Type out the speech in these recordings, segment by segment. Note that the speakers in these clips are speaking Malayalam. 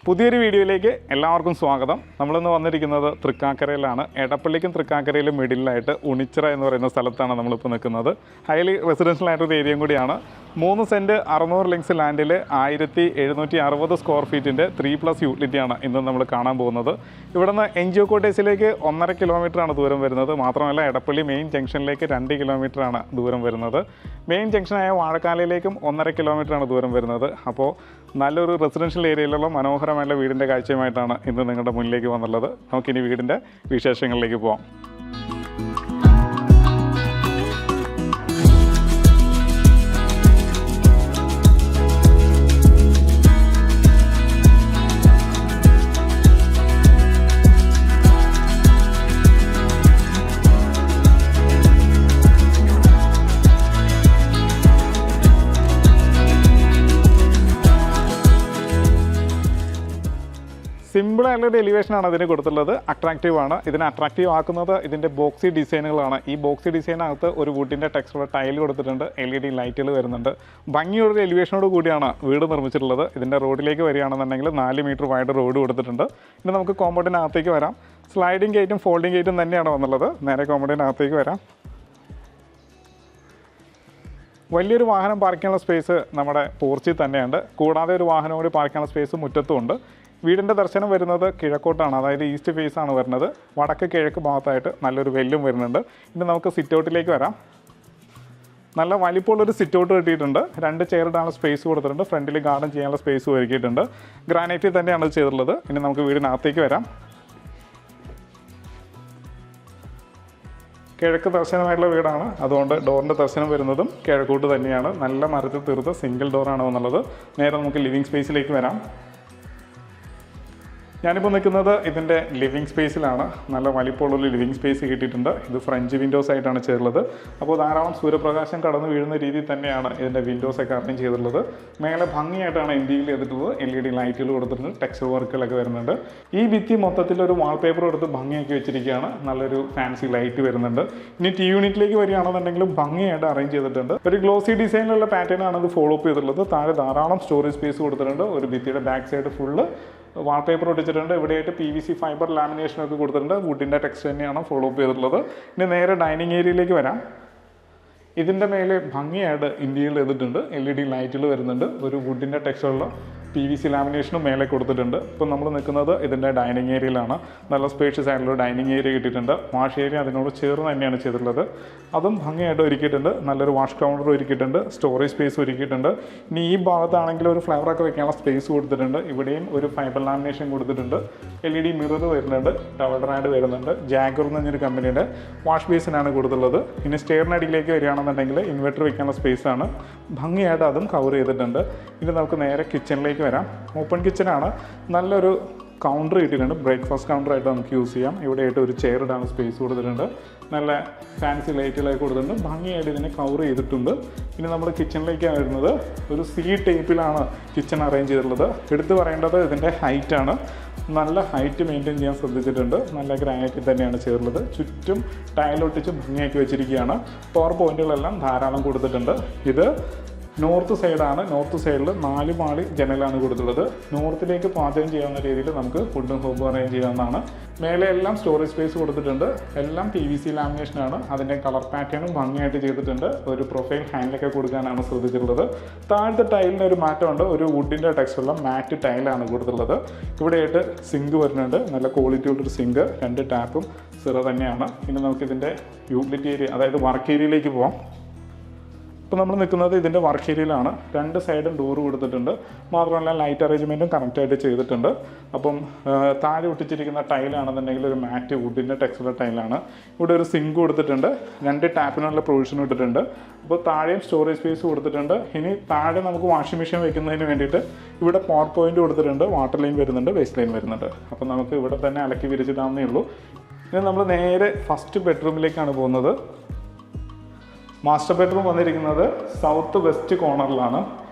പുതിയൊരു വീഡിയോയിലേക്ക് എല്ലാവർക്കും സ്വാഗതം. നമ്മളിന്ന് വന്നിരിക്കുന്നത് തൃക്കാക്കരയിലാണ്. എടപ്പള്ളിക്കും തൃക്കാക്കരയിലും മിഡിലായിട്ട് ഉണിച്ചിറ എന്ന് പറയുന്ന സ്ഥലത്താണ് നമ്മളിപ്പോൾ നിൽക്കുന്നത്. ഹൈലി റെസിഡൻഷ്യൽ ആയിട്ടൊരു ഏരിയയും കൂടിയാണ്. 3 സെൻറ്റ് 600 ലിങ്സ് ലാൻഡിൽ 1760 സ്ക്വയർ ഫീറ്റിൻ്റെ 3+ യൂട്ടിലിറ്റിയാണ് ഇന്ന് നമ്മൾ കാണാൻ പോകുന്നത്. ഇവിടുന്ന് NGO കോട്ടേഴ്സിലേക്ക് 1.5 കിലോമീറ്ററാണ് ദൂരം വരുന്നത്. മാത്രമല്ല എടപ്പള്ളി മെയിൻ ജംഗ്ഷനിലേക്ക് 2 കിലോമീറ്ററാണ് ദൂരം വരുന്നത്. മെയിൻ ജംഗ്ഷനായ വാഴക്കാലയിലേക്കും 1.5 കിലോമീറ്ററാണ് ദൂരം വരുന്നത്. അപ്പോൾ നല്ലൊരു റെസിഡൻഷ്യൽ ഏരിയയിലുള്ള മനോഹരമായുള്ള വീടിൻ്റെ കാഴ്ചയുമായിട്ടാണ് ഇന്ന് നിങ്ങളുടെ മുന്നിലേക്ക് വന്നുള്ളത്. നമുക്കിനി വീടിൻ്റെ വിശേഷങ്ങളിലേക്ക് പോകാം. സിമ്പിളായിട്ടുള്ളൊരു എലിവേഷനാണ് ഇതിന് കൊടുത്തുള്ളത്. അട്രാക്റ്റീവാണ്. ഇതിനെ അട്രാക്റ്റീവ് ആക്കുന്നത് ഇതിൻ്റെ ബോക്സി ഡിസൈനുകളാണ്. ഈ ബോക്സി ഡിസൈനകത്ത് ഒരു വുഡിൻ്റെ ടെക്സ്ചറുള്ള ടൈൽ കൊടുത്തിട്ടുണ്ട്. LED ലൈറ്റുകൾ വരുന്നുണ്ട്. ഭംഗിയുള്ളൊരു എലിവേഷനോട് കൂടിയാണ് വീട് നിർമ്മിച്ചിട്ടുള്ളത്. ഇതിൻ്റെ റോഡിലേക്ക് വരികയാണെന്നുണ്ടെങ്കിൽ 4 മീറ്റർ വൈഡ് റോഡ് കൊടുത്തിട്ടുണ്ട്. ഇനി നമുക്ക് കോമ്പൗണ്ടിനകത്തേക്ക് വരാം. സ്ലൈഡിങ് ഗേറ്റും ഫോൾഡിങ് ഗേറ്റും തന്നെയാണ് വന്നുള്ളത്. നേരെ കോമ്പൗണ്ടിനകത്തേക്ക് വരാം. വലിയൊരു വാഹനം പാർക്ക് ചെയ്യാനുള്ള സ്പേസ് നമ്മുടെ പോർച്ചിൽ തന്നെയുണ്ട്. കൂടാതെ ഒരു വാഹനം കൂടി പാർക്ക് ചെയ്യാനുള്ള സ്പേസ് മുറ്റത്തുമുണ്ട്. വീടിൻ്റെ ദർശനം വരുന്നത് കിഴക്കോട്ടാണ്, അതായത് ഈസ്റ്റ് ഫേസ് ആണ് വരുന്നത്. വടക്ക് കിഴക്ക് ഭാഗത്തായിട്ട് നല്ലൊരു വെല്ലും വരുന്നുണ്ട്. ഇനി നമുക്ക് സിറ്റ് ഔട്ടിലേക്ക് വരാം. നല്ല വലിപ്പമുള്ളൊരു സിറ്റ് ഔട്ട് കിട്ടിയിട്ടുണ്ട്. 2 ചെയർ ഇടാനുള്ള സ്പേസ് കൊടുത്തിട്ടുണ്ട്. ഫ്രണ്ടിൽ ഗാർഡൻ ചെയ്യാനുള്ള സ്പേസ് ഒരുക്കിയിട്ടുണ്ട്. ഗ്രാനൈറ്റിൽ തന്നെയാണ് ഇത് ചെയ്തിട്ടുള്ളത്. ഇനി നമുക്ക് വീടിനകത്തേക്ക് വരാം. കിഴക്ക് ദർശനമായിട്ടുള്ള വീടാണ്. അതുകൊണ്ട് ഡോറിൻ്റെ ദർശനം വരുന്നതും കിഴക്കോട്ട് തന്നെയാണ്. നല്ല മരത്തിൽ തീർത്ത സിംഗിൾ ഡോറാണ് എന്നുള്ളത്. നേരെ നമുക്ക് ലിവിങ് സ്പേസിലേക്ക് വരാം. ഞാനിപ്പോൾ നിൽക്കുന്നത് ഇതിൻ്റെ ലിവിങ് സ്പേസിലാണ്. നല്ല വലിപ്പമുള്ളൊരു ലിവിങ് സ്പേസ് കിട്ടിയിട്ടുണ്ട്. ഇത് ഫ്രഞ്ച് വിൻഡോസ് ആയിട്ടാണ് ചെയ്തിട്ടുള്ളത്. അപ്പോൾ ധാരാളം സൂര്യപ്രകാശം കടന്നു വീഴുന്ന രീതിയിൽ തന്നെയാണ് ഇതിൻ്റെ വിൻഡോസൊക്കെ അറേഞ്ച് ചെയ്തിട്ടുള്ളത്. മേലെ ഭംഗിയായിട്ടാണ് ഇന്ത്യയിൽ ചെയ്തിട്ടുള്ളത്. LED ലൈറ്റുകൾ കൊടുത്തിട്ടുണ്ട്. ടെക്സ്ചർ വർക്കുകളൊക്കെ വരുന്നുണ്ട്. ഈ ഭിത്തി മൊത്തത്തിൽ ഒരു വാൾപേപ്പർ എടുത്ത് ഭംഗിയാക്കി വെച്ചിരിക്കുകയാണ്. നല്ലൊരു ഫാൻസി ലൈറ്റ് വരുന്നുണ്ട്. ഇനി ടി യൂണിറ്റിലേക്ക് വരികയാണെന്നുണ്ടെങ്കിലും ഭംഗിയായിട്ട് അറേഞ്ച് ചെയ്തിട്ടുണ്ട്. ഒരു ഗ്ലോസി ഡിസൈനിലുള്ള പാറ്റേണാണ് ഇത് ഫോളോ അപ്പ് ചെയ്തിട്ടുള്ളത്. താഴെ ധാരാളം സ്റ്റോറേജ് സ്പേസ് കൊടുത്തിട്ടുണ്ട്. ഒരു ഭിത്തിയുടെ ബാക്ക് സൈഡ് ഫുള്ള് വാൾപേപ്പർ ഒട്ടിച്ചിട്ടുണ്ട്. ഇവിടെയായിട്ട് PVC ഫൈബർ ലാമിനേഷനൊക്കെ കൊടുത്തിട്ടുണ്ട്. വുഡിൻ്റെ ടെക്സ്റ്റ് തന്നെയാണ് ഫോളോ അപ്പ് ചെയ്തിട്ടുള്ളത്. ഇനി നേരെ ഡൈനിങ് ഏരിയയിലേക്ക് വരാം. ഇതിൻ്റെ മേലെ ഭംഗിയായിട്ട് ഇന്ത്യയിൽ ചെയ്തിട്ടുണ്ട്. LED ലൈറ്റുകൾ വരുന്നുണ്ട്. ഒരു വുഡിൻ്റെ ടെക്സ്റ്റുള്ള PVC ലാമിനേഷനും മേലെ കൊടുത്തിട്ടുണ്ട്. ഇപ്പം നമ്മൾ നിൽക്കുന്നത് ഇതിൻ്റെ ഡൈനിങ് ഏരിയയിലാണ്. നല്ല സ്പേഷ്യസ് ആയിട്ടുള്ള ഡൈനിങ് ഏരിയ കിട്ടിയിട്ടുണ്ട്. വാഷ് ഏരിയ അതിനോട് ചേർന്ന് തന്നെയാണ് ചെയ്തിട്ടുള്ളത്. അതും ഭംഗിയായിട്ട് ഒരുക്കിയിട്ടുണ്ട്. നല്ലൊരു വാഷ് കൗണ്ടർ ഒരുക്കിയിട്ടുണ്ട്. സ്റ്റോറേജ് സ്പേസ് ഒരുക്കിയിട്ടുണ്ട്. ഇനി ഈ ഭാഗത്താണെങ്കിൽ ഒരു ഫ്ലവറൊക്കെ വെക്കാനുള്ള സ്പേസ് കൊടുത്തിട്ടുണ്ട്. ഇവിടെയും ഒരു ഫൈബർ ലാമിനേഷൻ കൊടുത്തിട്ടുണ്ട്. LED മിറർ വരുന്നുണ്ട്. ടവൽ റാഡ് വരുന്നുണ്ട്. ജാഗർ എന്ന് പറഞ്ഞൊരു കമ്പനിയുടെ വാഷ് ബേസിനാണ് കൊടുത്തുള്ളത്. ഇനി സ്റ്റെയറിനടിയിലേക്ക് വരികയാണെന്നുണ്ടെങ്കിൽ ഇൻവെർട്ടർ വെക്കാനുള്ള സ്പേസാണ്. ഭംഗിയായിട്ട് അതും കവർ ചെയ്തിട്ടുണ്ട്. ഇനി നമുക്ക് നേരെ കിച്ചണിലേക്ക് വരാം. ഓപ്പൺ കിച്ചനാണ്. നല്ലൊരു കൗണ്ടർ കിട്ടിയിട്ടുണ്ട്. ബ്രേക്ക്ഫാസ്റ്റ് കൗണ്ടറായിട്ട് നമുക്ക് യൂസ് ചെയ്യാം. ഇവിടെയായിട്ട് ഒരു ചെയർ ഇടാനുള്ള സ്പേസ് കൊടുത്തിട്ടുണ്ട്. നല്ല ഫാൻസി ലൈറ്റുകളൊക്കെ കൊടുത്തിട്ടുണ്ട്. ഭംഗിയായിട്ട് ഇതിനെ കവർ ചെയ്തിട്ടുണ്ട്. ഇനി നമ്മൾ കിച്ചണിലേക്കാണ് വരുന്നത്. ഒരു C ടൈപ്പിലാണ് കിച്ചൺ അറേഞ്ച് ചെയ്തിട്ടുള്ളത്. എടുത്തു പറയേണ്ടത് ഇതിൻ്റെ ഹൈറ്റാണ്. നല്ല ഹൈറ്റ് മെയിൻറ്റെയിൻ ചെയ്യാൻ ശ്രദ്ധിച്ചിട്ടുണ്ട്. നല്ല ഗ്രാനൈറ്റിൽ തന്നെയാണ് ചേർന്നത്. ചുറ്റും ടൈലൊട്ടിച്ച് ഭംഗിയാക്കി വെച്ചിരിക്കുകയാണ്. പവർ പോയിന്റുകളെല്ലാം ധാരാളം കൊടുത്തിട്ടുണ്ട്. ഇത് നോർത്ത് സൈഡാണ്. നോർത്ത് സൈഡിൽ 4 മാളി ജനലാണ് കൊടുത്തുള്ളത്. നോർത്തിലേക്ക് പാചകം ചെയ്യാവുന്ന രീതിയിൽ നമുക്ക് ഫുഡും ഹോബും അറേഞ്ച് ചെയ്യാവുന്നതാണ്. മേലെ എല്ലാം സ്റ്റോറേജ് സ്പേസ് കൊടുത്തിട്ടുണ്ട്. എല്ലാം PVC ലാമിനേഷനാണ്. അതിൻ്റെ കളർ പാറ്റേണും ഭംഗിയായിട്ട് ചെയ്തിട്ടുണ്ട്. ഒരു പ്രൊഫൈൽ ഹാൻഡിലൊക്കെ കൊടുക്കാനാണ് ശ്രദ്ധിച്ചിട്ടുള്ളത്. താഴത്തെ ടൈലിന് ഒരു മാറ്റമുണ്ട്. ഒരു വുഡിൻ്റെ ടെക്സ്ചറുള്ള മാറ്റ് ടൈലാണ് കൊടുത്തിട്ടുള്ളത്. ഇവിടെയായിട്ട് സിങ്ക് വരുന്നുണ്ട്. നല്ല ക്വാളിറ്റി ഉള്ളൊരു സിങ്ക്. 2 ടാപ്പും സിറ തന്നെയാണ്. ഇനി നമുക്കിതിൻ്റെ യൂട്ടിലിറ്റി ഏരിയ, അതായത് വർക്ക് ഏരിയയിലേക്ക് പോകാം. ഇപ്പോൾ നമ്മൾ നിൽക്കുന്നത് ഇതിൻ്റെ വർക്ക് ഏരിയയിലാണ്. 2 സൈഡും ഡോറ് കൊടുത്തിട്ടുണ്ട്. മാത്രമല്ല ലൈറ്റ് അറേഞ്ച്മെൻറ്റും കറക്റ്റായിട്ട് ചെയ്തിട്ടുണ്ട്. അപ്പം താഴെ ഒട്ടിച്ചിരിക്കുന്ന ടൈലാണെന്നുണ്ടെങ്കിൽ ഒരു മാറ്റ് വുഡിൻ്റെ ടെക്സ്ചർ ടൈലാണ്. ഇവിടെ ഒരു സിങ്ക് കൊടുത്തിട്ടുണ്ട്. 2 ടാപ്പിനുള്ള പ്രൊവിഷൻ ഇട്ടിട്ടുണ്ട്. അപ്പോൾ താഴെയും സ്റ്റോറേജ് സ്പേസ് കൊടുത്തിട്ടുണ്ട്. ഇനി താഴെ നമുക്ക് വാഷിംഗ് മെഷീൻ വെക്കുന്നതിന് വേണ്ടിയിട്ട് ഇവിടെ പവർ പോയിന്റ് കൊടുത്തിട്ടുണ്ട്. വാട്ടർ ലൈൻ വരുന്നുണ്ട്. വേസ്റ്റ് ലൈൻ വരുന്നുണ്ട്. അപ്പോൾ നമുക്ക് ഇവിടെ തന്നെ അലക്കി വിരിച്ചിടാവുന്നേ ഉള്ളൂ. ഇനി നമ്മൾ നേരെ ഫസ്റ്റ് ബെഡ്റൂമിലേക്കാണ് പോകുന്നത്. മാസ്റ്റർ ബെഡ്റൂം വന്നിരിക്കുന്നത് സൗത്ത് വെസ്റ്റ് കോർണറിലാണ്.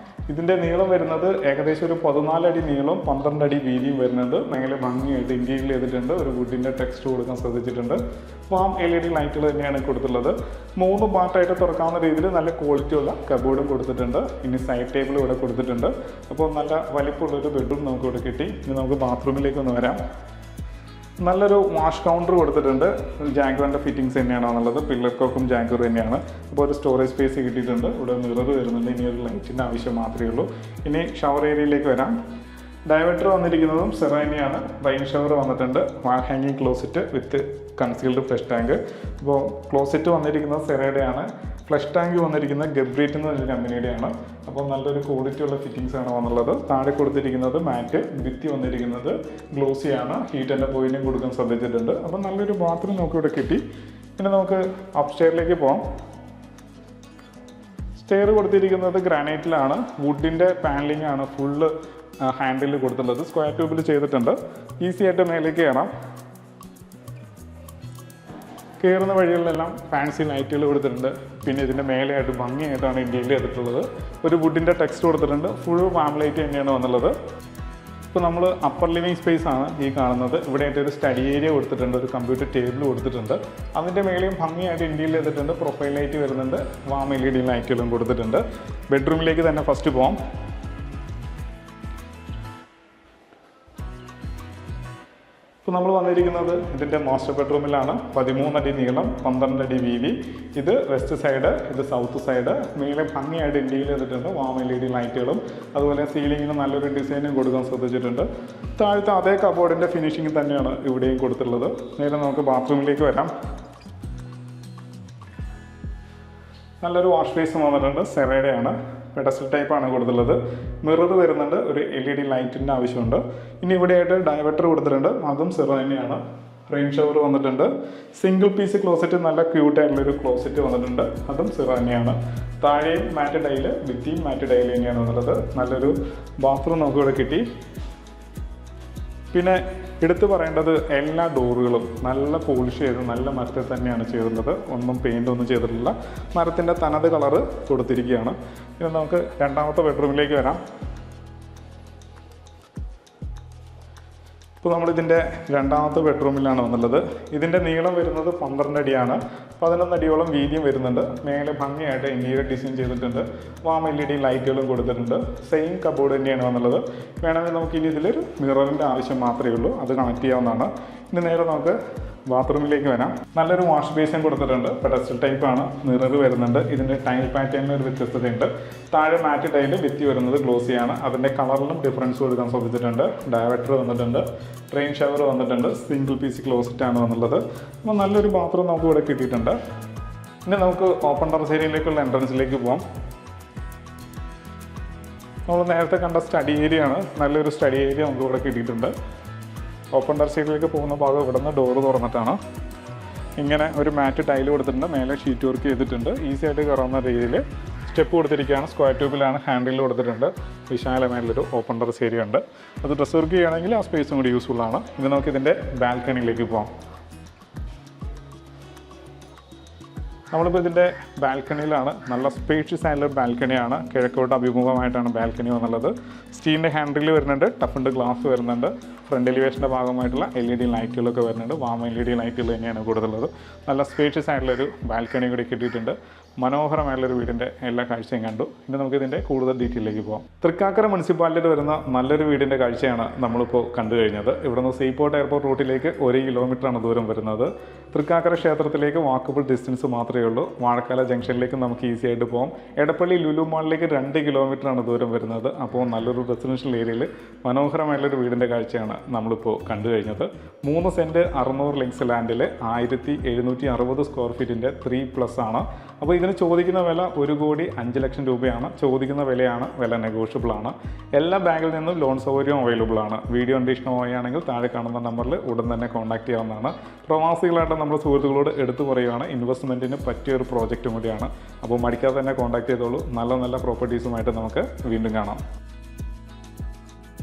ഇതിൻ്റെ നീളം വരുന്നത് ഏകദേശം ഒരു 14 അടി നീളം 12 അടി വീതിയും വരുന്നുണ്ട്. മേലെ ഭംഗിയായിട്ട് ഇൻറ്റീരിയർ ചെയ്തിട്ടുണ്ട്. ഒരു വുഡിൻ്റെ ടെക്സ്റ്റ് കൊടുക്കാൻ ശ്രദ്ധിച്ചിട്ടുണ്ട്. വാം LED ലൈറ്റുകൾ തന്നെയാണ് കൊടുത്തുള്ളത്. 3 പാർട്ടായിട്ട് തുറക്കാവുന്ന രീതിയിൽ നല്ല ക്വാളിറ്റിയുള്ള കബോർഡും കൊടുത്തിട്ടുണ്ട്. ഇനി സൈഡ് ടേബിൾ ഇവിടെ കൊടുത്തിട്ടുണ്ട്. അപ്പോൾ നല്ല വലിപ്പമുള്ളൊരു ബെഡ്റൂം നമുക്ക് ഇവിടെ കിട്ടി. ഇനി നമുക്ക് ബാത്റൂമിലേക്ക് ഒന്ന് വരാം. നല്ലൊരു വാഷ് കൗണ്ടർ കൊടുത്തിട്ടുണ്ട്. ജാങ്കുറിൻ്റെ ഫിറ്റിങ്സ് തന്നെയാണ് എന്നുള്ളത്. പില്ലർ കോക്കും ജാങ്കുർ തന്നെയാണ്. അപ്പോൾ ഒരു സ്റ്റോറേജ് സ്പേസ് കിട്ടിയിട്ടുണ്ട്. ഇവിടെ മിറർ വരുന്നുണ്ട്. ഇനി ഒരു ലൈറ്റിൻ്റെ ആവശ്യം മാത്രമേ ഉള്ളൂ. ഇനി ഷവർ ഏരിയയിലേക്ക് വരാം. ഡൈവേറ്റർ വന്നിരിക്കുന്നതും സെറാനിയാണ്. റെയിൻ ഷവർ വന്നിട്ടുണ്ട്. വാൾ ഹാങ്ങിങ് ക്ലോസറ്റ് വിത്ത് കൺസീൽഡ് ഫ്ലഷ് ടാങ്ക്. അപ്പോൾ ക്ലോസറ്റ് വന്നിരിക്കുന്നത് സെറയുടെയാണ്. ഫ്ലഷ് ടാങ്ക് വന്നിരിക്കുന്നത് ഗബ്രീറ്റ് എന്ന് പറഞ്ഞ കമ്പനിയുടെയാണ്. അപ്പോൾ നല്ലൊരു ക്വാളിറ്റി ഉള്ള ഫിറ്റിങ്സ് ആണ് വന്നുള്ളത്. താഴെ കൊടുത്തിരിക്കുന്നത് മാറ്റ്, ഭിത്തി വന്നിരിക്കുന്നത് ഗ്ലോസിയാണ്. ഹീറ്റ് ആൻഡ് പോയിന്റും കൊടുക്കാൻ ശ്രദ്ധിച്ചിട്ടുണ്ട്. അപ്പോൾ നല്ലൊരു ബാത്റൂം നമുക്ക് ഇവിടെ കിട്ടി. പിന്നെ നമുക്ക് അപ്സ്റ്റെയറിലേക്ക് പോകാം. സ്റ്റെയർ കൊടുത്തിരിക്കുന്നത് ഗ്രാനൈറ്റിലാണ്. വുഡിൻ്റെ പാനലിംഗ് ആണ് ഫുള്ള് ഹാൻഡിൽ കൊടുത്തിട്ടുള്ളത്. സ്ക്വയർ ട്യൂബിൽ ചെയ്തിട്ടുണ്ട്. ഈസി ആയിട്ട് മേലേക്ക് കയറാം. കയറുന്ന വഴികളിലെല്ലാം ഫാൻസി ലൈറ്റുകൾ കൊടുത്തിട്ടുണ്ട്. പിന്നെ ഇതിൻ്റെ മേലെയായിട്ട് ഭംഗിയായിട്ടാണ് ഇന്ത്യയിൽ ചെയ്തിട്ടുള്ളത്. ഒരു വുഡിൻ്റെ ടെക്സ്റ്റ് കൊടുത്തിട്ടുണ്ട്. ഫുൾ വാം ലൈറ്റ് തന്നെയാണ് വന്നുള്ളത്. ഇപ്പോൾ നമ്മൾ അപ്പർ ലിവിങ് സ്പേസ് ആണ് ഈ കാണുന്നത്. ഇവിടെയായിട്ട് ഒരു സ്റ്റഡി ഏരിയ കൊടുത്തിട്ടുണ്ട്. ഒരു കമ്പ്യൂട്ടർ ടേബിൾ കൊടുത്തിട്ടുണ്ട്. അതിൻ്റെ മേലെയും ഭംഗിയായിട്ട് ഇന്ത്യയിൽ ചെയ്തിട്ടുണ്ട്. പ്രൊഫൈൽ ലൈറ്റ് വരുന്നുണ്ട്. വാം LED ലൈറ്റുകളും കൊടുത്തിട്ടുണ്ട്. ബെഡ്റൂമിലേക്ക് തന്നെ ഫസ്റ്റ് പോകാം. ഇപ്പോൾ നമ്മൾ വന്നിരിക്കുന്നത് ഇതിൻ്റെ മാസ്റ്റർ ബെഡ്റൂമിലാണ്. 13 അടി നീളം 12 അടി വീതി. ഇത് വെസ്റ്റ് സൈഡ്, ഇത് സൗത്ത് സൈഡ്. മേലെ ഭംഗിയായിട്ട് ഇന്ത്യയിൽ ചെയ്തിട്ടുണ്ട്. വാം LED ലൈറ്റുകളും അതുപോലെ സീലിങ്ങിന് നല്ലൊരു ഡിസൈനും കൊടുക്കാൻ ശ്രദ്ധിച്ചിട്ടുണ്ട്. താഴത്തെ അതേ കബോർഡിൻ്റെ ഫിനിഷിങ് തന്നെയാണ് ഇവിടെയും കൊടുത്തിട്ടുള്ളത്. നേരെ നമുക്ക് ബാത്റൂമിലേക്ക് വരാം. നല്ലൊരു വാഷ് ബേസും വന്നിട്ടുണ്ട്. സെറയുടെയാണ്. പെഡസ്റ്റൽ ടൈപ്പാണ് കൊടുത്തിട്ടുള്ളത്. മിറർ വരുന്നുണ്ട്. ഒരു LED ലൈറ്റിൻ്റെ ആവശ്യമുണ്ട്. ഇനി ഇവിടെയായിട്ട് ഡൈവേറ്റർ കൊടുത്തിട്ടുണ്ട്. അതും സെറ തന്നെയാണ്. റെയിൻ ഷവർ വന്നിട്ടുണ്ട്. സിംഗിൾ പീസ് ക്ലോസറ്റ്, നല്ല ക്യൂട്ടായിട്ടുള്ളൊരു ക്ലോസറ്റ് വന്നിട്ടുണ്ട്. അതും സെറ തന്നെയാണ്. താഴെയും മാറ്റ് ടൈല്, ഭിത്തിയും മാറ്റ് ടൈല് തന്നെയാണ് വന്നുള്ളത്. നല്ലൊരു ബാത്റൂം നമുക്ക് ഇവിടെ കിട്ടി. പിന്നെ എടുത്തു പറയേണ്ടത് എല്ലാ ഡോറുകളും നല്ല പോളിഷ് ചെയ്ത് നല്ല മരത്തിൽ തന്നെയാണ് ചെയ്തിട്ടുള്ളത്. ഒന്നും പെയിൻ്റ് ഒന്നും ചെയ്തിട്ടില്ല. മരത്തിൻ്റെ തനത് കളറ് കൊടുത്തിരിക്കുകയാണ്. ഇനി നമുക്ക് രണ്ടാമത്തെ ബെഡ്റൂമിലേക്ക് വരാം. ഇപ്പോൾ നമ്മളിതിൻ്റെ രണ്ടാമത്തെ ബെഡ്റൂമിലാണ് വന്നുള്ളത്. ഇതിൻ്റെ നീളം വരുന്നത് 12 അടിയാണ്. 11 അടിയോളം വീതിയും വരുന്നുണ്ട്. മേലെ ഭംഗിയായിട്ട് ഇന്റീരിയർ ഡിസൈൻ ചെയ്തിട്ടുണ്ട്. വാം LED ലൈറ്റുകളും കൊടുത്തിട്ടുണ്ട്. സെയിം കബോർഡ് തന്നെയാണ് വന്നുള്ളത്. വേണമെങ്കിൽ നമുക്ക് ഇനി ഇതിലൊരു മിററിൻ്റെ ആവശ്യം മാത്രമേ ഉള്ളൂ. അത് കണക്ട് ചെയ്യാവുന്നതാണ്. ഇനി നേരെ നമുക്ക് ബാത്റൂമിലേക്ക് വരാം. നല്ലൊരു വാഷ് ബേസിൻ കൊടുത്തിട്ടുണ്ട്. പെഡസ്റ്റൽ ടൈപ്പാണ്. മിറർ വരുന്നുണ്ട്. ഇതിൻ്റെ ടൈൽ പാറ്റേണിൽ ഒരു വ്യത്യസ്തതയുണ്ട്. താഴെ മാറ്റ് ടൈല്, ഭിത്തി വരുന്നത് ഗ്ലോസിയാണ്. അതിൻ്റെ കളറിലും ഡിഫറൻസ് കൊടുക്കാൻ ശ്രദ്ധിച്ചിട്ടുണ്ട്. ഡയവേറ്റർ വന്നിട്ടുണ്ട്. റെയിൻ ഷവർ വന്നിട്ടുണ്ട്. സിംഗിൾ പീസ് ക്ലോസറ്റാണ് വന്നുള്ളത്. അപ്പോൾ നല്ലൊരു ബാത്റൂം നമുക്ക് ഇവിടെ കിട്ടിയിട്ടുണ്ട്. ഇനി നമുക്ക് ഓപ്പൺ ടെറസ് ഏരിയയിലേക്കുള്ള എൻട്രൻസിലേക്ക് പോകാം. നമ്മൾ നേരത്തെ കണ്ട സ്റ്റഡി ഏരിയ ആണ്. നല്ലൊരു സ്റ്റഡി ഏരിയ നമുക്ക് ഇവിടെ കിട്ടിയിട്ടുണ്ട്. ഓപ്പൺ ടെറസ് ഏരിയയിലേക്ക് പോകുന്ന ഭാഗം ഇവിടെ നിന്ന് ഡോറ് തുറന്നിട്ടാണ്. ഇങ്ങനെ ഒരു മാറ്റ് ടൈല് കൊടുത്തിട്ടുണ്ട്. മേലെ ഷീറ്റ് വർക്ക് ചെയ്തിട്ടുണ്ട്. ഈസി ആയിട്ട് കയറാവുന്ന രീതിയിൽ സ്റ്റെപ്പ് കൊടുത്തിരിക്കുകയാണ്. സ്ക്വയർ ട്യൂബിലാണ് ഹാൻഡിൽ കൊടുത്തിട്ടുണ്ട്. വിശാലമായിട്ടുള്ളൊരു ഓപ്പൺ ടെറസ് ഏരിയ ഉണ്ട്. അത് ഡ്രസ് വർക്ക് ചെയ്യുകയാണെങ്കിൽ ആ സ്പേസും കൂടി യൂസ്ഫുള്ളാണ്. ഇത് നമുക്ക് ഇതിൻ്റെ ബാൽക്കണിയിലേക്ക് പോകാം. നമ്മളിപ്പോൾ ഇതിൻ്റെ ബാൽക്കണിയിലാണ്. നല്ല സ്പേഷ്യസ് ആയിട്ടുള്ള ബാൽക്കണിയാണ്. കിഴക്കോട്ട് അഭിമുഖമായിട്ടാണ് ബാൽക്കണി വന്നുള്ളത്. സ്റ്റീലിൻ്റെ ഹാൻഡിൽ വരുന്നുണ്ട്. ടഫിൻ്റെ ഗ്ലാസ് വരുന്നുണ്ട്. ഫ്രണ്ട് എലിവേഷൻ്റെ ഭാഗമായിട്ടുള്ള LED ലൈറ്റുകളൊക്കെ വരുന്നുണ്ട്. വാം LED ലൈറ്റുകൾ തന്നെയാണ് കൊടുത്തുള്ളത്. നല്ല സ്പേഷ്യസ് ആയിട്ടുള്ളൊരു ബാൽക്കണി കൂടി കിട്ടിയിട്ടുണ്ട്. മനോഹരമായുള്ളൊരു വീടിൻ്റെ എല്ലാ കാഴ്ചയും കണ്ടു. ഇനി നമുക്ക് ഇതിൻ്റെ കൂടുതൽ ഡീറ്റെയിലേക്ക് പോകാം. തൃക്കാക്കര മുനിസിപ്പാലിറ്റിയിൽ വരുന്ന നല്ലൊരു വീടിൻ്റെ കാഴ്ചയാണ് നമ്മളിപ്പോൾ കണ്ടു കഴിഞ്ഞത്. ഇവിടുന്ന് സീപോർട്ട് എയർപോർട്ട് റൂട്ടിലേക്ക് 1 കിലോമീറ്ററാണ് ദൂരം വരുന്നത്. തൃക്കാക്കര ക്ഷേത്രത്തിലേക്ക് വാക്കബിൾ ഡിസ്റ്റൻസ് മാത്രമേ ഉള്ളൂ. വാഴക്കാല ജംഗ്ഷനിലേക്ക് നമുക്ക് ഈസി ആയിട്ട് പോകാം. എടപ്പള്ളി ലുലു മാളിലേക്ക് 2 കിലോമീറ്ററാണ് ദൂരം വരുന്നത്. അപ്പോൾ നല്ലൊരു റെസിഡൻഷ്യൽ ഏരിയയിൽ മനോഹരമായുള്ളൊരു വീടിൻ്റെ കാഴ്ചയാണ് നമ്മളിപ്പോൾ കണ്ടു കഴിഞ്ഞത്. 3 സെൻറ്റ് 600 ലിങ്സ് ലാൻഡിൽ 1760 സ്ക്വയർ ഫീറ്റിൻ്റെ 3+ ആണ്. അപ്പോൾ ഇതിന് ചോദിക്കുന്ന വില 1,05,00,000 രൂപയാണ്. ചോദിക്കുന്ന വിലയാണ്. വില നെഗോഷ്യബിൾ ആണ്. എല്ലാ ബാങ്കിൽ നിന്നും ലോൺ സൗകര്യവും അവൈലബിൾ ആണ്. വീഡിയോ അന്വേഷണമാണെങ്കിൽ താഴെ കാണുന്ന നമ്പറിൽ ഉടൻ തന്നെ കോൺടാക്ട് ചെയ്യാവുന്നതാണ്. പ്രവാസികളായിട്ട് നമ്മുടെ സുഹൃത്തുക്കളോട് എടുത്തു പറയുകയാണ്, ഇൻവെസ്റ്റ്മെൻറ്റിന് പറ്റിയൊരു പ്രോജക്റ്റും കൂടിയാണ്. അപ്പോൾ മടിക്കാതെ തന്നെ കോൺടാക്ട് ചെയ്തോളൂ. നല്ല നല്ല പ്രോപ്പർട്ടീസുമായിട്ട് നമുക്ക് വീണ്ടും കാണാം.